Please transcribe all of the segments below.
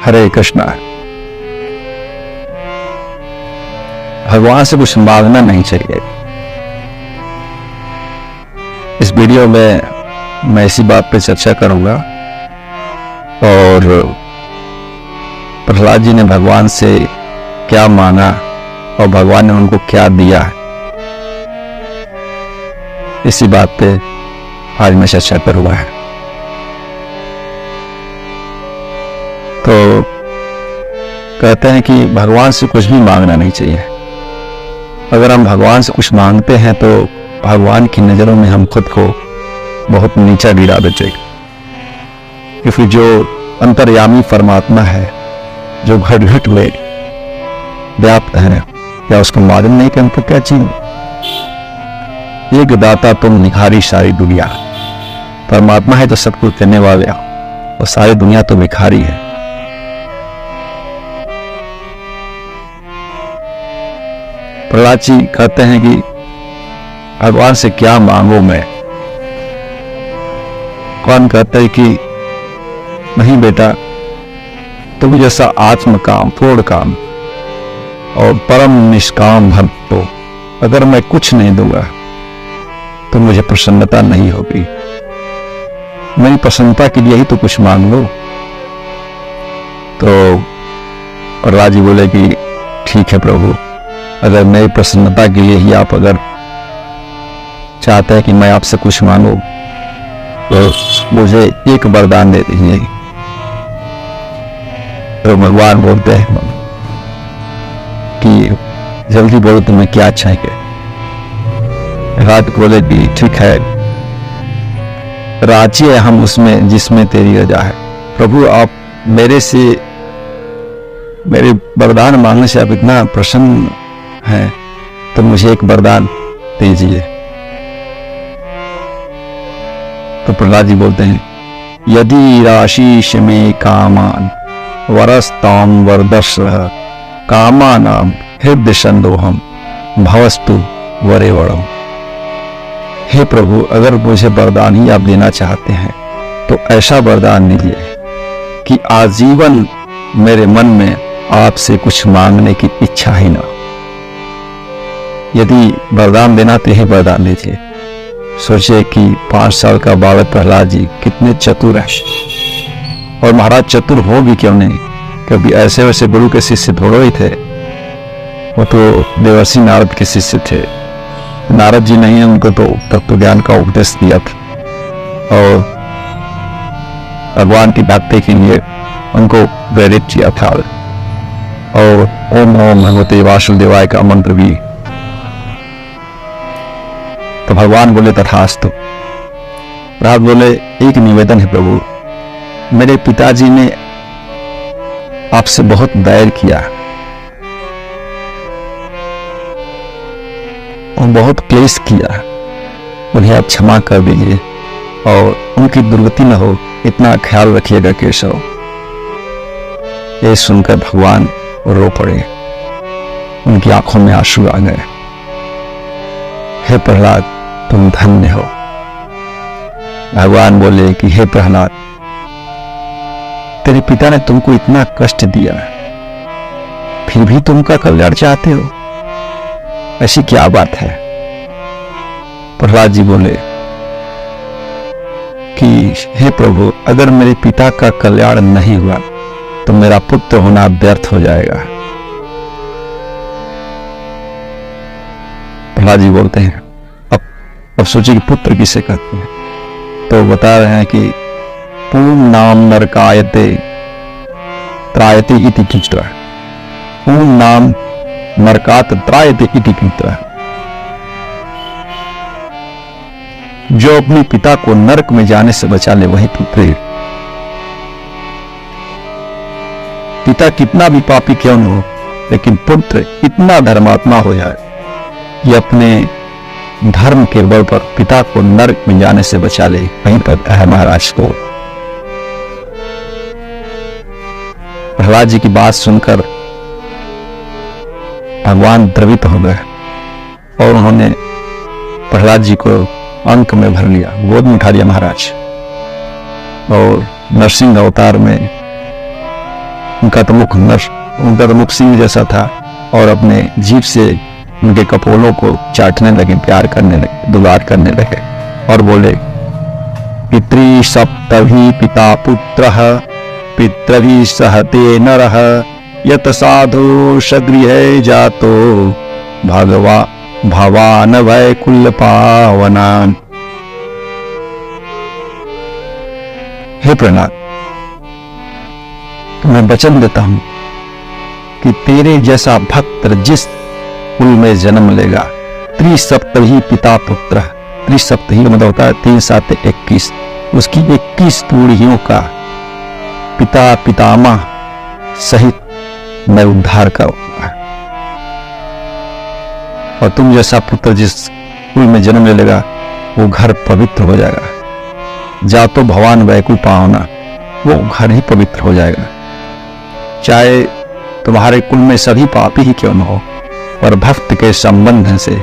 हरे कृष्णा। भगवान से कुछ मांगना नहीं चाहिए। इस वीडियो में मैं इसी बात पे चर्चा करूंगा और प्रहलाद जी ने भगवान से क्या मांगा और भगवान ने उनको क्या दिया है, इसी बात पे आज मैं चर्चा करूंगा। तो कहते हैं कि भगवान से कुछ भी मांगना नहीं चाहिए। अगर हम भगवान से कुछ मांगते हैं तो भगवान की नजरों में हम खुद को बहुत नीचा गिरा देते, क्योंकि जो अंतर्यामी परमात्मा है, जो घट घट में व्याप्त है, क्या उसको मालूम नहीं कि हमको क्या चाहिए? एक दाता तुम भिखारी सारी दुनिया। परमात्मा है तो सब कुछ देने वाले और सारी दुनिया तो भिखारी है। प्रहलाद जी कहते हैं कि भगवान से क्या मांगो मैं। कौन कहता है कि नहीं बेटा, तुम जैसा आत्म काम, पूर्ण काम और परम निष्काम भक्त हो, अगर मैं कुछ नहीं दूंगा तो मुझे प्रसन्नता नहीं होगी। मेरी प्रसन्नता के लिए ही तो कुछ मांग लो। तो प्रहलाद जी बोले कि ठीक है प्रभु, अगर मेरी प्रसन्नता के लिए ही आप अगर चाहते हैं कि मैं आपसे कुछ मांगू तो मुझे एक वरदान दे दीजिए। तो भगवान बोलते हैं कि जल्दी बोलो तुम्हें क्या चाहिए। रात बोले कि ठीक है, राजी है हम उसमें जिसमें तेरी रजा है। प्रभु आप मेरे वरदान मांगने से आप इतना प्रसन्न है तो मुझे एक वरदान दीजिए। तो प्रहलाद जी बोलते हैं, यदि राशीष में कामान वरस्ताम वरदर्श कामानाम हृदय संदोहम भवस्तु वरे वरम। हे प्रभु, अगर मुझे वरदान ही आप देना चाहते हैं तो ऐसा वरदान दीजिए कि आजीवन मेरे मन में आपसे कुछ मांगने की इच्छा ही ना। यदि वरदान देना तो यही वरदान दीजिए। सोचिए कि 5 साल का बालक प्रहलाद जी कितने चतुर है, और महाराज चतुर हो भी क्यों नहीं, कभी ऐसे वैसे गुरु के शिष्य थोड़ो ही थे, वो तो देवर्षि नारद के शिष्य थे। नारद जी नहीं है, उनको तो तत्व ज्ञान का उपदेश दिया था और भगवान की भक्ति के लिए उनको प्रेरित किया था, और ओम ओम भगवते वासुदेवाय का मंत्र भी। तो भगवान बोले तथास्तु। प्रहलाद बोले एक निवेदन है प्रभु, मेरे पिताजी ने आपसे बहुत बैर किया और बहुत क्लेश किया, उन्हें आप क्षमा कर दीजिए और उनकी दुर्गति न हो इतना ख्याल रखिएगा केशव। ये सुनकर भगवान रो पड़े, उनकी आंखों में आंसू आ गए। हे प्रहलाद, तुम धन्य हो। भगवान बोले कि हे प्रहलाद, तेरे पिता ने तुमको इतना कष्ट दिया, फिर भी तुम का कल्याण चाहते हो, ऐसी क्या बात है? प्रहलाद जी बोले कि हे प्रभु, अगर मेरे पिता का कल्याण नहीं हुआ तो मेरा पुत्र होना व्यर्थ हो जाएगा। प्रहलाद जी बोलते हैं, अब सोचिए कि पुत्र किसे कहते हैं, तो बता रहे हैं कि पूर्ण नाम नरकायते त्रायते इति कृत्वा, पूर्ण नाम नरकात त्रायते इति कृत्वा। जो अपने पिता को नरक में जाने से बचा ले वही पुत्र। पिता कितना भी पापी क्यों न हो, लेकिन पुत्र इतना धर्मात्मा हो जाए कि अपने धर्म के बल पर पिता को नरक में जाने से बचा ले, वहीं पर है महाराज को। प्रहलाद जी की बात सुनकर भगवान द्रवित हो गए और उन्होंने प्रहलाद जी को अंक में भर लिया, गोद में उठा लिया महाराज, और नरसिंह अवतार में उनका तो मुख सिंह जैसा था और अपने जीभ से उनके कपोलों को चाटने लगे, प्यार करने लगे, दुलार करने लगे और बोले, पितृ सप्तभी पिता पुत्रः पितृभि सहते नरः यत साधु सगृहे जातो भवान वैकुल्य पावनान। हे प्रहलाद, मैं वचन देता हूं कि तेरे जैसा भक्त जिस कुल में जन्म लेगा, त्रिसप्तही पिता पुत्र, त्रिसप्तही मतलब होता है 3 7 21, उसकी 21 पीढ़ियों का पिता पितामह सहित मैं उद्धार करूंगा। और तुम जैसा पुत्र जिस कुल में जन्म ले लेगा वो घर पवित्र हो जाएगा। जातो भवान वैकुल पावना, वो घर ही पवित्र हो जाएगा। चाहे तुम्हारे कुल में सभी पापी ही क्यों न हो, पर भक्त के संबंध से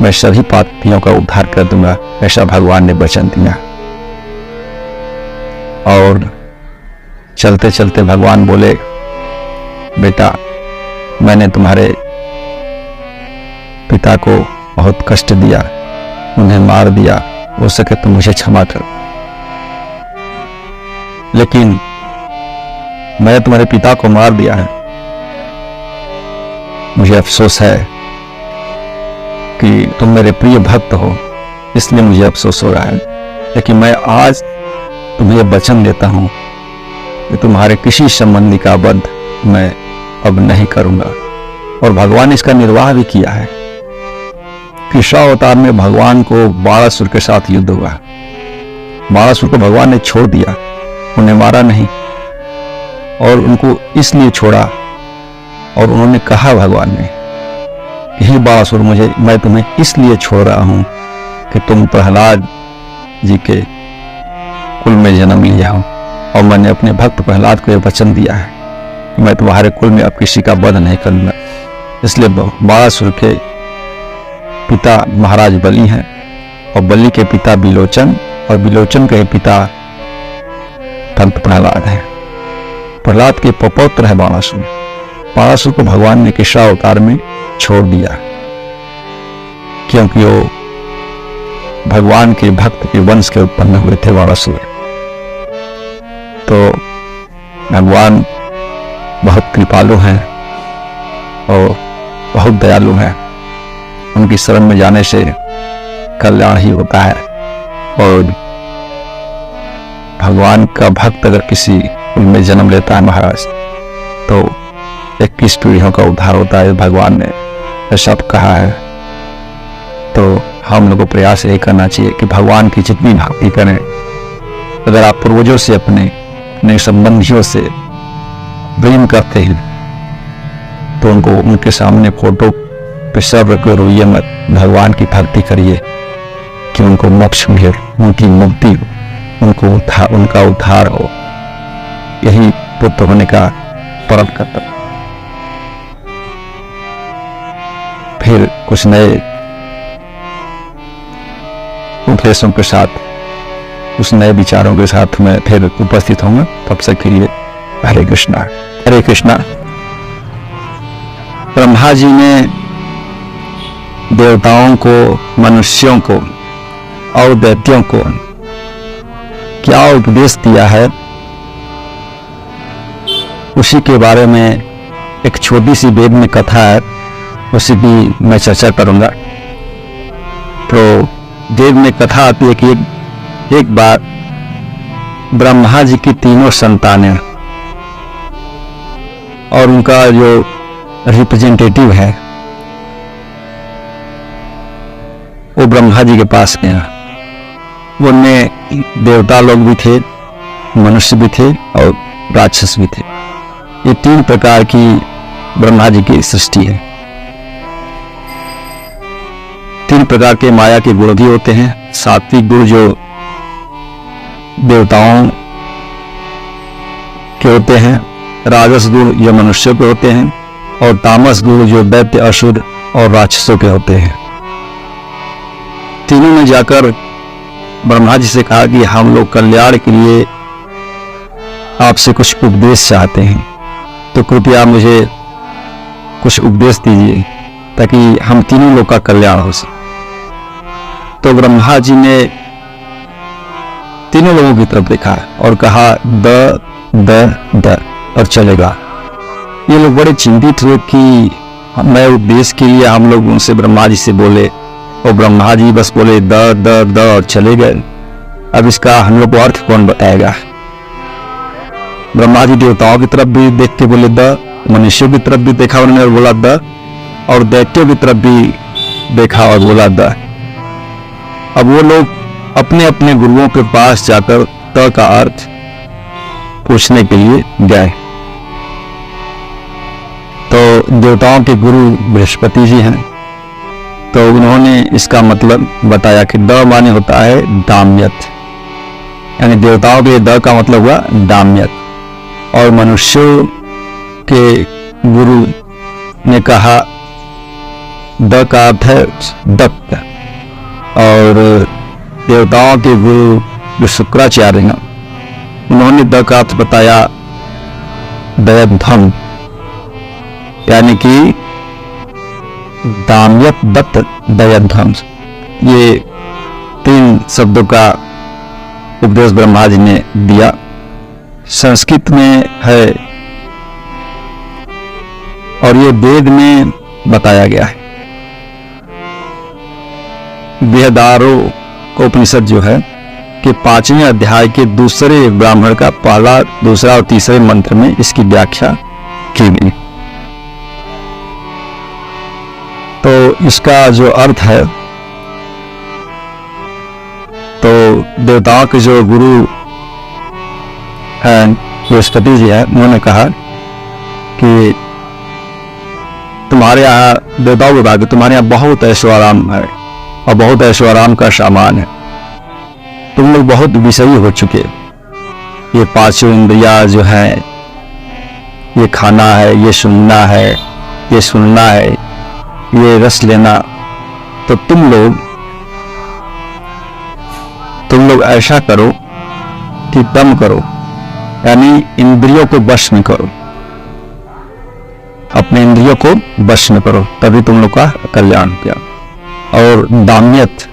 मैं सभी पापियों का उद्धार कर दूंगा, ऐसा भगवान ने वचन दिया। और चलते चलते भगवान बोले, बेटा मैंने तुम्हारे पिता को बहुत कष्ट दिया, उन्हें मार दिया, हो सके तो मुझे क्षमा कर। लेकिन मैं तुम्हारे पिता को मार दिया है, मुझे अफसोस है कि तुम मेरे प्रिय भक्त हो, इसलिए मुझे अफसोस हो रहा है। लेकिन मैं आज तुम्हें वचन देता हूं कि तुम्हारे किसी संबंधी का वध मैं अब नहीं करूंगा। और भगवान ने इसका निर्वाह भी किया है। कृष्णावतार में भगवान को बाणासुर के साथ युद्ध हुआ। बाणासुर को भगवान ने छोड़ दिया, उन्हें मारा नहीं, और उनको इसलिए छोड़ा और उन्होंने कहा भगवान ने कि हे बाणासुर, मैं तुम्हें इसलिए छोड़ रहा हूं कि तुम प्रहलाद जी के कुल में जन्म लिया हो, और मैंने अपने भक्त प्रहलाद को यह वचन दिया है कि मैं तुम्हारे कुल में अब किसी का वध नहीं करूंगा। इसलिए बाणासुर के पिता महाराज बलि हैं, और बलि के पिता विलोचन, और विलोचन के पिता भक्त प्रहलाद है। प्रहलाद के पपौत्र है बाणासुर। बाणासुर को भगवान ने कृष्णावतार में छोड़ दिया, क्योंकि वो भगवान के भक्त के वंश के उत्पन्न हुए थे बाणासुर। तो भगवान बहुत कृपालु हैं और बहुत दयालु हैं। उनकी शरण में जाने से कल्याण ही होता है। और भगवान का भक्त अगर किसी कुल में जन्म लेता है महाराज, तो 21 पीढ़ियों का उद्धार होता है। भगवान ने ऐसा कहा है। तो हम लोगों को प्रयास यही करना चाहिए कि भगवान की जितनी भक्ति करें, अगर आप पूर्वजों से अपने संबंधियों से प्रेम करते हैं तो उनको उनके सामने फोटो पे सब रखो, रोइए मत, भगवान की भक्ति करिए कि उनको मोक्ष मिले, उनकी मुक्ति हो, उनका उद्धार हो। यही पुत्र होने का परम कर्तव्य। फिर कुछ नए उपदेशों के साथ, कुछ नए विचारों के साथ मैं फिर उपस्थित होऊंगा। तब तक के लिए हरे कृष्णा। हरे कृष्णा। ब्रह्मा जी ने देवताओं को, मनुष्यों को और दैत्यों को क्या उपदेश दिया है, उसी के बारे में एक छोटी सी वेद में कथा है, उसी की मैं चर्चा करूंगा। तो वेद में कथा आती है कि एक बार ब्रह्मा जी की तीनों संतानें और उनका जो रिप्रेजेंटेटिव है वो ब्रह्मा जी के पास गया। उनमें देवता लोग भी थे, मनुष्य भी थे और राक्षस भी थे। ये 3 प्रकार की ब्रह्मा जी की सृष्टि है। 3 प्रकार के माया के गुण भी होते हैं। सात्विक गुण जो देवताओं के होते हैं, राजस गुण जो मनुष्यों के होते हैं, और तामस गुण जो दैत्य, असुर और राक्षसों के होते हैं। तीनों ने जाकर ब्रह्मा जी से कहा कि हम लोग कल्याण के लिए आपसे कुछ उपदेश चाहते हैं। तो कृपया मुझे कुछ उपदेश दीजिए ताकि हम तीनों लोग का कल्याण हो सके। तो ब्रह्मा जी ने तीनों लोगों की तरफ देखा और कहा द द द और चलेगा। ये लोग बड़े चिंतित हुए कि मैं उपदेश के लिए हम लोग उनसे ब्रह्मा जी से बोले और ब्रह्मा जी बस बोले द द द और चले गए। अब इसका हम लोग को अर्थ कौन बताएगा। ब्रह्मा जी देवताओं की तरफ भी देख के बोले द, मनुष्यों की तरफ भी देखा उन्होंने और बोला द, और दैत्यों की तरफ भी देखा और बोला द। अब वो लोग अपने अपने गुरुओं के पास जाकर त का अर्थ पूछने के लिए गए। तो देवताओं के गुरु बृहस्पति जी हैं, तो उन्होंने इसका मतलब बताया कि द माने होता है दाम्यत, यानी देवताओं के द का मतलब हुआ दाम्यत। और मनुष्यों के गुरु ने कहा द का अर्थ है दत्त, और देवताओं के गुरु जो शुक्राचार्य हैं उन्होंने द का अर्थ बताया दयध्वम, यानी कि दाम्यत दत्त दयध्वम। ये 3 शब्दों का उपदेश ब्रह्मा जी ने दिया। संस्कृत में है और ये वेद में बताया गया है। बृहदारो उपनिषद जो है कि 5वें अध्याय के दूसरे ब्राह्मण का पहला, दूसरा और तीसरे मंत्र में इसकी व्याख्या की गई। तो इसका जो अर्थ है, तो देवताओं के जो गुरु हैं बृहस्पति जी है, उन्होंने कहा कि तुम्हारे यहाँ देवताओं विभाग तुम्हारे यहाँ बहुत ऐशोआराम है और बहुत ऐशोआराम का सामान है। तुम लोग बहुत विषयी हो चुके। ये 5 इंद्रियां जो है, ये खाना है, ये सुनना है, ये सुनना है, ये रस लेना, तो तुम लोग ऐसा करो कि दम करो, यानी इंद्रियों को वश में करो, अपने इंद्रियों को वश में करो, तभी तुम लोग का कल्याण किया। और दाम्यत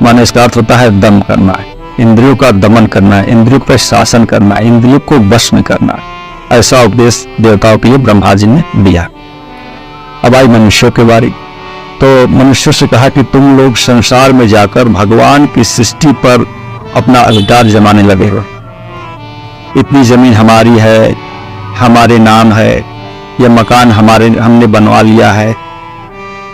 माने इसका अर्थ होता है दम करना है, इंद्रियों का दमन करना है, इंद्रियों पर शासन करना है, इंद्रियों को वश में करना है। ऐसा उपदेश देवताओं के लिए ब्रह्मा जी ने दिया। अब आई मनुष्यों के बारी। तो मनुष्यों से कहा कि तुम लोग संसार में जाकर भगवान की सृष्टि पर अपना अधिकार जमाने लगे हो। इतनी जमीन हमारी है, हमारे नाम है, ये मकान हमने बनवा लिया है,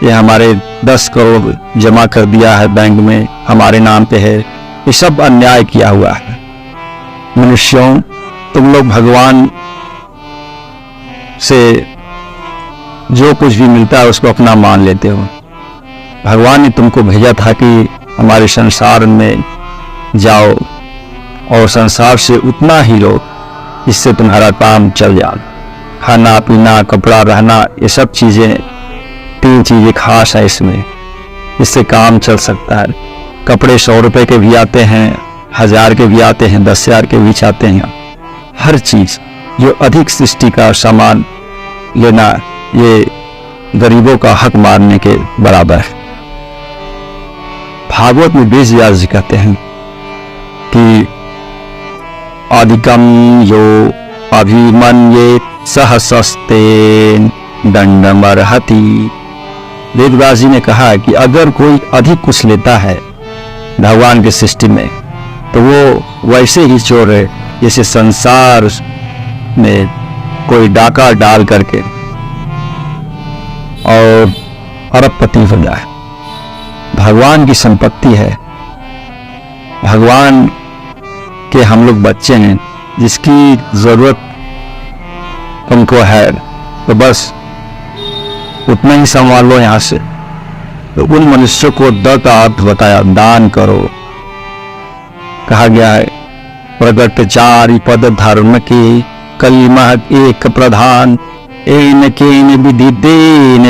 ये हमारे 10 करोड़ जमा कर दिया है बैंक में, हमारे नाम पे है। ये सब अन्याय किया हुआ है। मनुष्यों, तुम लोग भगवान से जो कुछ भी मिलता है उसको अपना मान लेते हो। भगवान ने तुमको भेजा था कि हमारे संसार में जाओ और संसार से उतना ही लो जिससे तुम्हारा काम चल जाए। खाना पीना, कपड़ा, रहना, ये सब चीजें, 3 चीजें खास है इसमें, इससे काम चल सकता है। कपड़े 100 रुपए के भी आते हैं, 1000 के भी आते हैं, 10,000 के भी आते हैं। हर चीज जो अधिक सृष्टि का सामान लेना, ये गरीबों का हक मारने के बराबर है। भागवत में वेद व्यास जी कहते हैं कि अधिकम यो अभिमन्ये सहसस्तेन दंडमर्हति। वेद व्यास जी ने कहा कि अगर कोई अधिक कुछ लेता है भगवान की सृष्टि में, तो वो वैसे ही चोर है जैसे संसार में कोई डाका डाल करके और अरबपति हो जाए। भगवान की संपत्ति है, भगवान के हम लोग बच्चे हैं, जिसकी जरूरत तुमको है तो बस उतना ही संभाल लो यहाँ से। तो उन मनुष्यों को द का अर्थ बताया, दान करो। कहा गया है प्रगट 4 पद धर्म के कलिमा एक प्रधान, एन केन विधि देन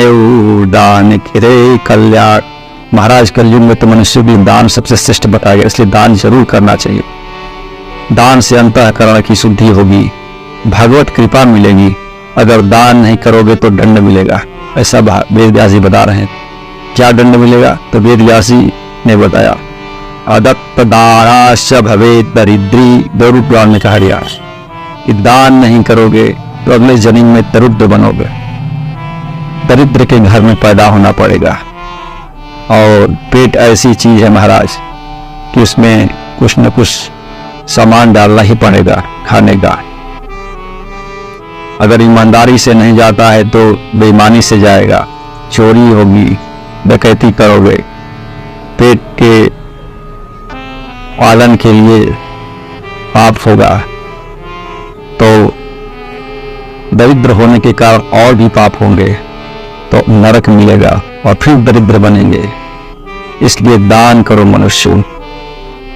दान करे कल्याण। महाराज कलयुग में तो मनुष्य भी दान सबसे श्रेष्ठ बताया गया, इसलिए दान जरूर करना चाहिए। दान से अंतःकरण की शुद्धि होगी, भगवत कृपा मिलेगी, अगर दान नहीं करोगे तो दंड मिलेगा, ऐसा वेद व्यास जी बता रहे हैं। क्या दंड मिलेगा? तो वेद व्यास जी ने बताया, अदत्त दाराश्च भवेत् दरिद्री, गरुड़ पुराण में कहा गया कि दान नहीं करोगे तो अगले जन्म में दरिद्र बनोगे, दरिद्र के घर में पैदा होना पड़ेगा। और पेट ऐसी चीज है महाराज कि उसमें कुछ न कुछ सामान डालना ही पड़ेगा खाने का। अगर ईमानदारी से नहीं जाता है तो बेईमानी से जाएगा, चोरी होगी, डकैती करोगे, पेट के पालन के लिए पाप होगा, तो दरिद्र होने के कारण और भी पाप होंगे, तो नरक मिलेगा और फिर दरिद्र बनेंगे। इसलिए दान करो मनुष्य,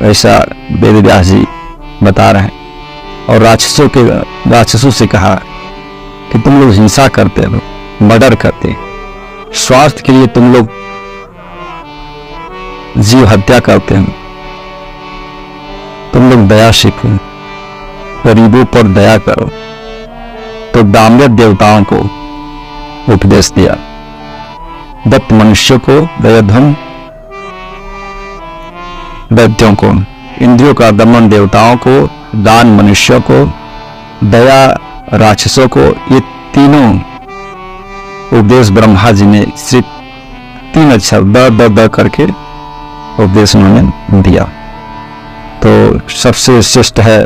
ऐसा वेद व्यास जी बता रहे हैं। और राक्षसों से कहा कि तुम लोग हिंसा करते हो, मर्डर करते, स्वार्थ के लिए तुम लोग जीव हत्या करते हो, तुम लोग दया सीखो, गरीबों पर दया करो। तो दाम्य देवताओं को उपदेश दिया, दत्त मनुष्य को, दयाधम दैत्यों को, इंद्रियों का दमन देवताओं को, दान मनुष्यों को, दया राक्षसों को, ये तीनों उपदेश ब्रह्मा जी ने सिर्फ 3 अक्षर द करके उपदेश उन्होंने दिया। तो सबसे श्रेष्ठ है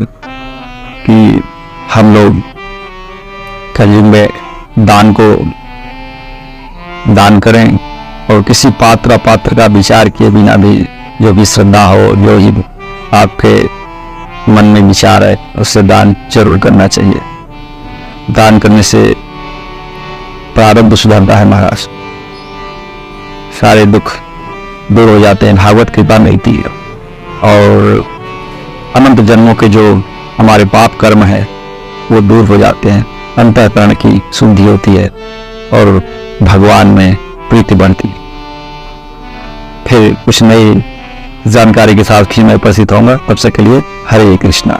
कि हम लोग कलयुग में दान करें और किसी पात्र का विचार किए बिना भी जो भी श्रद्धा हो, जो ही आपके मन में विचार है, उससे दान जरूर करना चाहिए। दान करने से प्रारब्ध सुधरता है महाराज, सारे दुख दूर हो जाते हैं, भागवत कृपा मिलती है और अनंत जन्मों के जो हमारे पाप कर्म है वो दूर हो जाते हैं, अंतःकरण की शुद्धि होती है और भगवान में प्रीति बढ़ती है। फिर कुछ नई जानकारी के साथ फिर मैं उपस्थित होऊंगा, तब तक के लिए हरे कृष्णा।